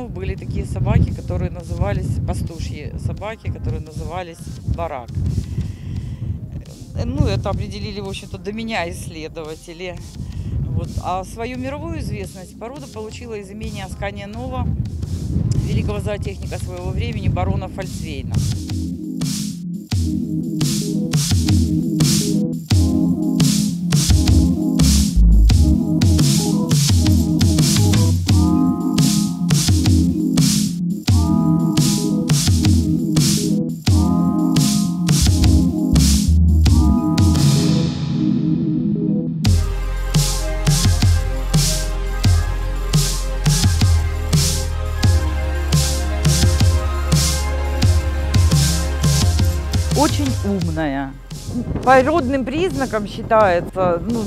Иваново были такие собаки, которые назывались, пастушьи собаки, которые назывались барак. Ну, это определили, в общем-то, до меня исследователи. Вот. А свою мировую известность порода получила из имени Аскания Нова, великого зоотехника своего времени, барона Фольксвейна. Очень умная. Породным признаком считается, ну,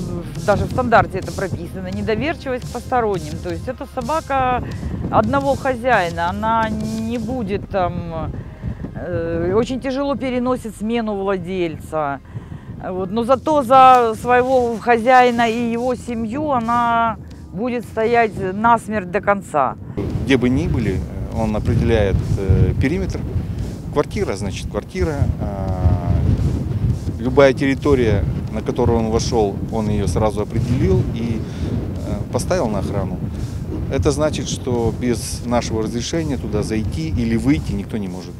даже в стандарте это прописано, недоверчивость к посторонним. То есть это собака одного хозяина, она не будет там, очень тяжело переносит смену владельца. Вот. Но зато за своего хозяина и его семью она будет стоять насмерть до конца. Где бы ни были, он определяет периметр. Квартира, значит, квартира. Любая территория, на которую он вошел, он ее сразу определил и поставил на охрану. Это значит, что без нашего разрешения туда зайти или выйти никто не может.